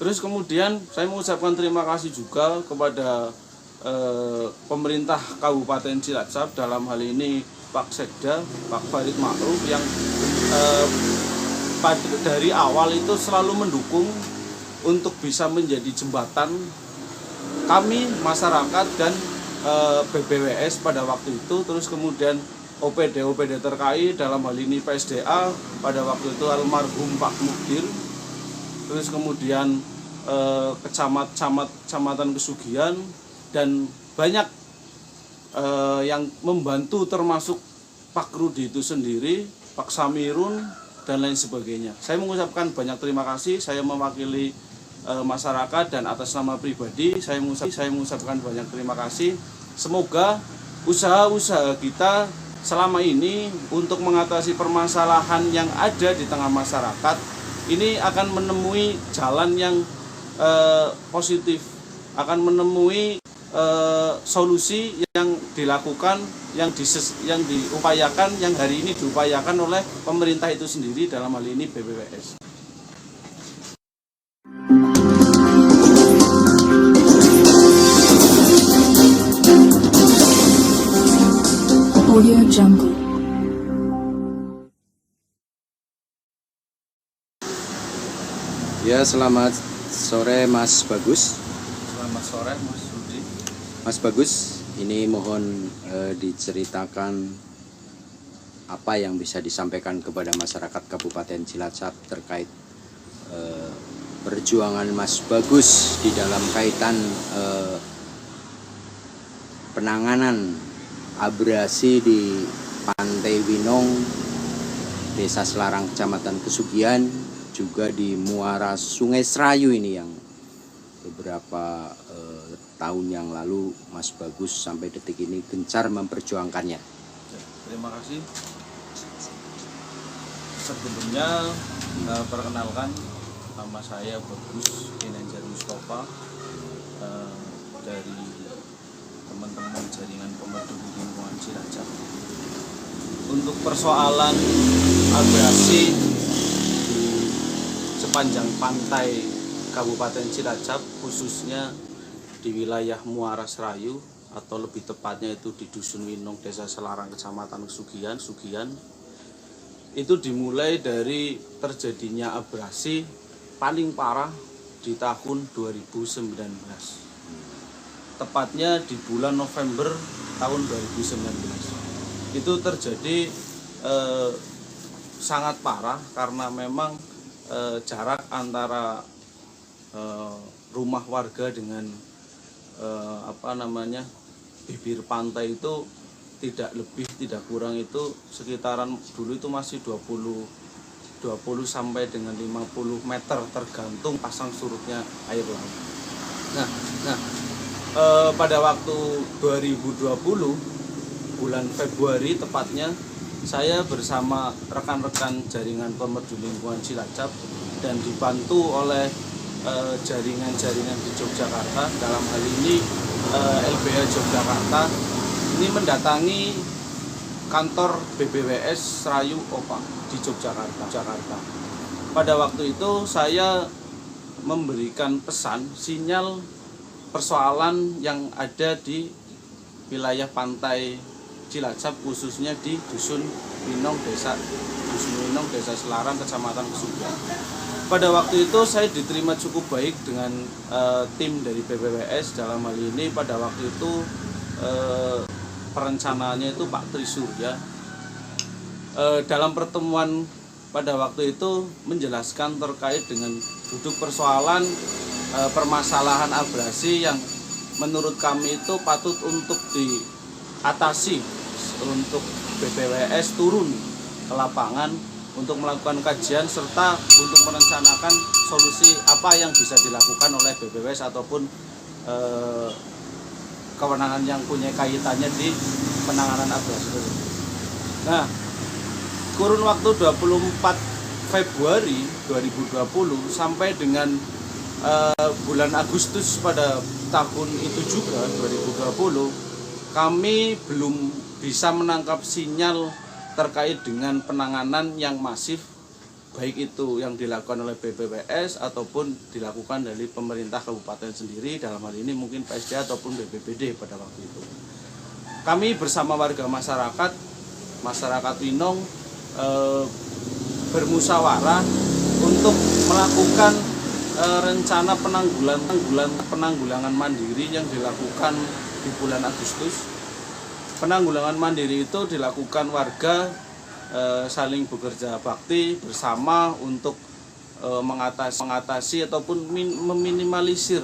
Terus kemudian saya mengucapkan terima kasih juga kepada pemerintah Kabupaten Cilacap, dalam hal ini Pak Sekda, Pak Farid Ma'ruf, yang dari awal itu selalu mendukung untuk bisa menjadi jembatan kami masyarakat dan BBWS pada waktu itu. Terus kemudian OPD terkait, dalam hal ini PSDA pada waktu itu almarhum Pak Mudir. Terus kemudian kecamatan Kesugihan, dan banyak yang membantu, termasuk Pak Rudi itu sendiri, Pak Samirun, dan lain sebagainya. Saya mengucapkan banyak terima kasih. Saya mewakili masyarakat dan atas nama pribadi saya mengucapkan banyak terima kasih. Semoga usaha-usaha kita selama ini untuk mengatasi permasalahan yang ada di tengah masyarakat ini akan menemui jalan yang positif, akan menemui solusi yang dilakukan, yang diupayakan, yang hari ini diupayakan oleh pemerintah itu sendiri, dalam hal ini BBWS. Audio Jungle. Ya, selamat sore Mas Bagus. Selamat sore Mas Rudi. Mas Bagus, ini mohon diceritakan apa yang bisa disampaikan kepada masyarakat Kabupaten Cilacap terkait perjuangan Mas Bagus di dalam kaitan penanganan abrasi di Pantai Winong, Desa Selarang, Kecamatan Kesugihan, juga di muara Sungai Serayu ini yang beberapa tahun yang lalu Mas Bagus sampai detik ini gencar memperjuangkannya. Terima kasih. Sebelumnya perkenalkan, nama saya Bagus Ginanjar Mustafa, dari teman-teman jaringan Pemeduli Lingkungan Cilacap. Untuk persoalan abrasi di sepanjang pantai Kabupaten Cilacap, khususnya di wilayah Muara Serayu, atau lebih tepatnya itu di Dusun Winong, Desa Selarang, Kecamatan Kesugihan, itu dimulai dari terjadinya abrasi paling parah di tahun 2019. Tepatnya di bulan November tahun 2019. Itu terjadi sangat parah karena memang jarak antara rumah warga dengan bibir pantai itu tidak lebih tidak kurang itu sekitaran, dulu itu masih 20 sampai dengan 50 meter tergantung pasang surutnya air laut. Pada waktu 2020 bulan Februari tepatnya, saya bersama rekan-rekan jaringan Pemeduli Lingkungan Cilacap dan dibantu oleh jaringan-jaringan di Yogyakarta, dalam hal ini LBH Yogyakarta, ini mendatangi kantor BBWS Serayu OPA di Yogyakarta. Pada waktu itu saya memberikan pesan sinyal persoalan yang ada di wilayah pantai Cilacap, khususnya di Dusun Winong, Desa Selarang, Kecamatan Kesugihan. Pada waktu itu saya diterima cukup baik dengan tim dari BBWS, dalam hal ini pada waktu itu perencanaannya itu Pak Trisurya. Dalam pertemuan pada waktu itu menjelaskan terkait dengan duduk persoalan permasalahan abrasi yang menurut kami itu patut untuk diatasi, untuk BBWS turun ke lapangan untuk melakukan kajian serta untuk merencanakan solusi apa yang bisa dilakukan oleh BBWS ataupun kewenangan yang punya kaitannya di penanganan abrasi tersebut. Nah, kurun waktu 24 Februari 2020 sampai dengan bulan Agustus pada tahun itu juga 2020, kami belum bisa menangkap sinyal terkait dengan penanganan yang masif baik itu yang dilakukan oleh BPWS ataupun dilakukan dari pemerintah kabupaten sendiri, dalam hal ini mungkin PSDA ataupun BPBD pada waktu itu. Kami bersama warga masyarakat Winong bermusyawarah untuk melakukan rencana penanggulangan mandiri yang dilakukan di bulan Agustus. Penanggulangan mandiri itu dilakukan warga saling bekerja bakti bersama untuk mengatasi ataupun meminimalisir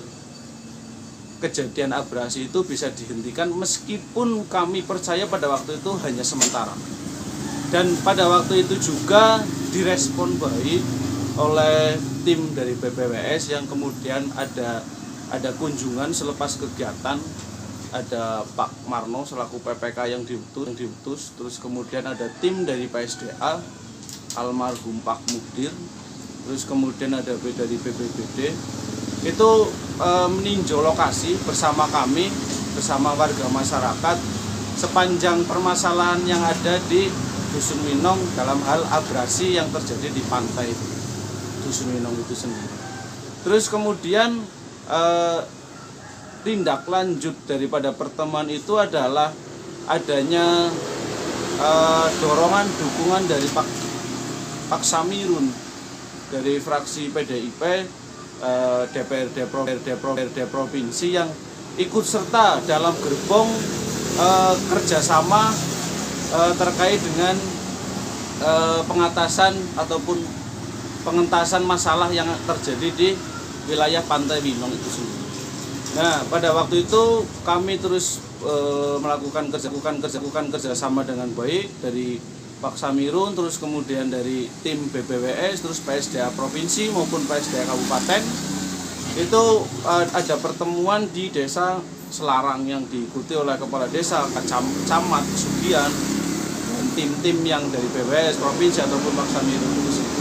kejadian abrasi itu bisa dihentikan, meskipun kami percaya pada waktu itu hanya sementara. Dan pada waktu itu juga direspon baik oleh tim dari BPWS yang kemudian ada kunjungan selepas kegiatan. Ada Pak Marno selaku PPK yang diutus, terus kemudian ada tim dari PSDA almarhum Pak Mukdir, terus kemudian ada dari BPBD itu meninjau lokasi bersama kami, bersama warga masyarakat sepanjang permasalahan yang ada di Dusun Winong dalam hal abrasi yang terjadi di pantai Dusun Winong itu sendiri. Terus kemudian tindak lanjut daripada pertemuan itu adalah adanya dorongan dukungan dari Pak Samirun dari fraksi PDIP, DPRD provinsi yang ikut serta dalam gerbong kerjasama terkait dengan pengatasan ataupun pengentasan masalah yang terjadi di wilayah Pantai Winong itu sendiri. Nah, pada waktu itu kami terus melakukan kerjasama dengan baik dari Pak Samirun, terus kemudian dari tim BPWS, terus PSDA provinsi maupun PSDA kabupaten. Itu ada pertemuan di desa Selarang yang diikuti oleh kepala desa, camat, Sugian, dan tim-tim yang dari BPWS provinsi ataupun Pak Samirun itu sendiri.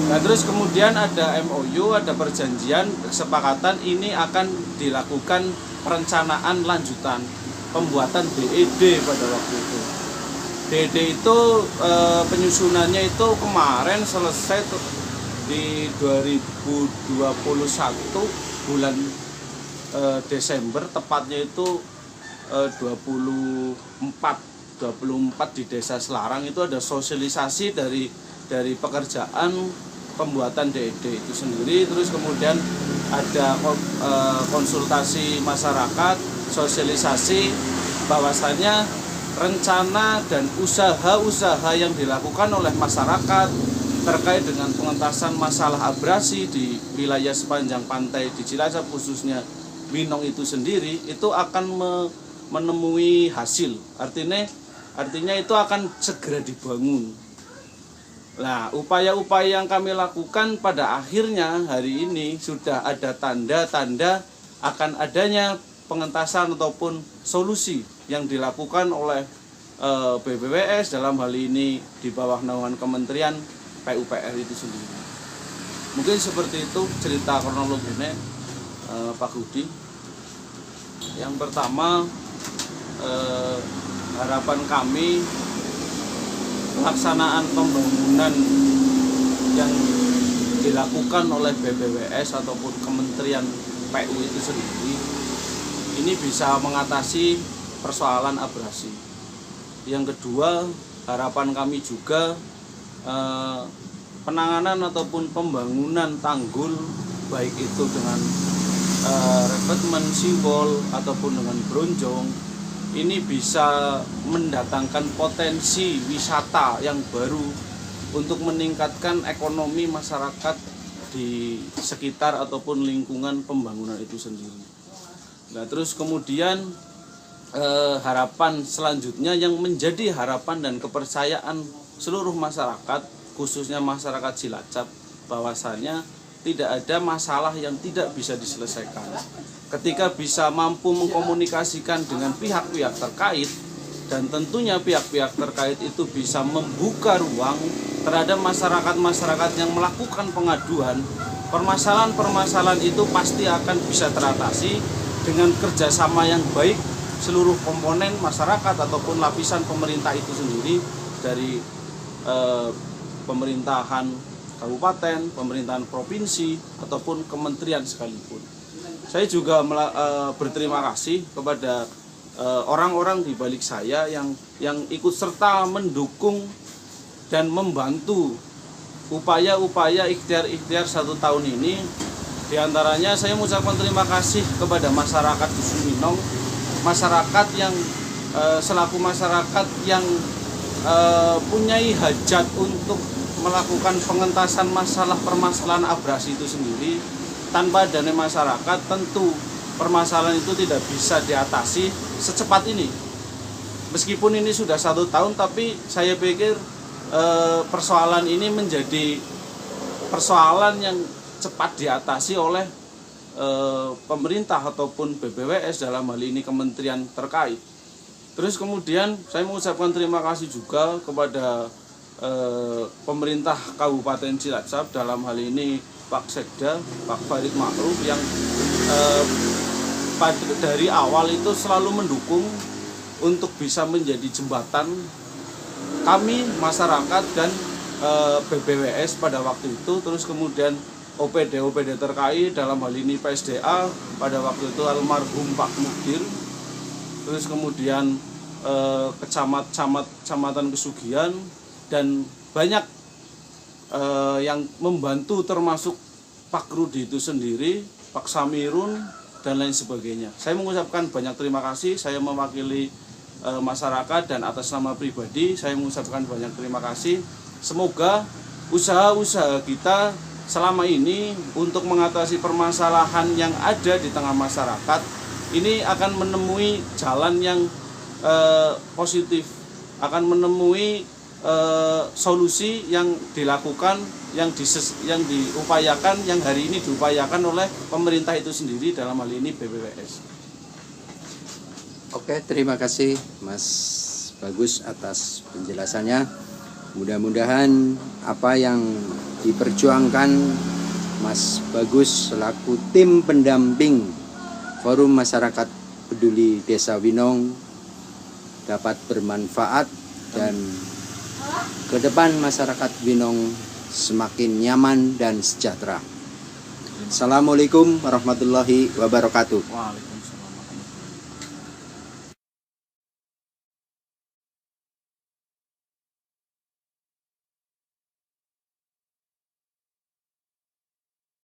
Nah, terus kemudian ada MOU, ada perjanjian kesepakatan ini akan dilakukan perencanaan lanjutan pembuatan DED pada waktu itu. DED itu penyusunannya itu kemarin selesai di 2021 bulan Desember, tepatnya itu 24 di Desa Selarang. Itu ada sosialisasi dari pekerjaan pembuatan DED itu sendiri, terus kemudian ada konsultasi masyarakat, sosialisasi bahwasannya rencana dan usaha-usaha yang dilakukan oleh masyarakat terkait dengan pengentasan masalah abrasi di wilayah sepanjang pantai di Cilacap khususnya Winong itu sendiri itu akan menemui hasil, artinya itu akan segera dibangun. Nah, upaya-upaya yang kami lakukan pada akhirnya hari ini sudah ada tanda-tanda akan adanya pengentasan ataupun solusi yang dilakukan oleh BPWS dalam hal ini di bawah naungan Kementerian PUPR itu sendiri. Mungkin seperti itu cerita kronologinya, Pak Budi. Yang pertama, harapan kami pelaksanaan pembangunan yang dilakukan oleh BPWS ataupun Kementerian PU itu sendiri ini bisa mengatasi persoalan abrasi. Yang kedua, harapan kami juga penanganan ataupun pembangunan tanggul baik itu dengan revetmen siwol ataupun dengan bronjong ini bisa mendatangkan potensi wisata yang baru untuk meningkatkan ekonomi masyarakat di sekitar ataupun lingkungan pembangunan itu sendiri. Nah, terus kemudian harapan selanjutnya yang menjadi harapan dan kepercayaan seluruh masyarakat, khususnya masyarakat Cilacap, bahwasannya tidak ada masalah yang tidak bisa diselesaikan. Ketika bisa mampu mengkomunikasikan dengan pihak-pihak terkait, dan tentunya pihak-pihak terkait itu bisa membuka ruang terhadap masyarakat-masyarakat yang melakukan pengaduan, permasalahan-permasalahan itu pasti akan bisa teratasi dengan kerjasama yang baik seluruh komponen masyarakat ataupun lapisan pemerintah itu sendiri, dari pemerintahan kabupaten, pemerintahan provinsi, ataupun kementerian sekalipun. Saya juga berterima kasih kepada orang-orang di balik saya yang ikut serta mendukung dan membantu upaya-upaya ikhtiar-ikhtiar 1 tahun ini. Di antaranya saya mengucapkan terima kasih kepada masyarakat Dusun Winong, masyarakat yang selaku masyarakat yang punyai hajat untuk melakukan pengentasan permasalahan abrasi itu sendiri. Tanpa adanya masyarakat, tentu permasalahan itu tidak bisa diatasi secepat ini. Meskipun ini sudah 1 tahun, tapi saya pikir persoalan ini menjadi persoalan yang cepat diatasi oleh pemerintah ataupun BPWS, dalam hal ini kementerian terkait. Terus kemudian saya mengucapkan terima kasih juga kepada pemerintah Kabupaten Cilacap, dalam hal ini Pak Sekda, Pak Farid Ma'ruf, yang dari awal itu selalu mendukung untuk bisa menjadi jembatan kami, masyarakat, dan BPWS pada waktu itu. Terus kemudian OPD terkait, dalam hal ini PSDA pada waktu itu almarhum Pak Mukdir. Terus kemudian kecamatan Kesugian, dan banyak yang membantu, termasuk Pak Rudi itu sendiri, Pak Samirun, dan lain sebagainya. Saya mengucapkan banyak terima kasih. Saya mewakili masyarakat dan atas nama pribadi saya mengucapkan banyak terima kasih. Semoga usaha-usaha kita selama ini untuk mengatasi permasalahan yang ada di tengah masyarakat ini akan menemui jalan yang positif, akan menemui solusi yang dilakukan, yang diupayakan, yang hari ini diupayakan oleh pemerintah itu sendiri, dalam hal ini BPWS. Oke, terima kasih Mas Bagus atas penjelasannya. Mudah-mudahan apa yang diperjuangkan Mas Bagus selaku tim pendamping Forum Masyarakat Peduli Desa Winong dapat bermanfaat, dan ke depan masyarakat Winong semakin nyaman dan sejahtera. Assalamualaikum warahmatullahi wabarakatuh. Waalaikumsalam.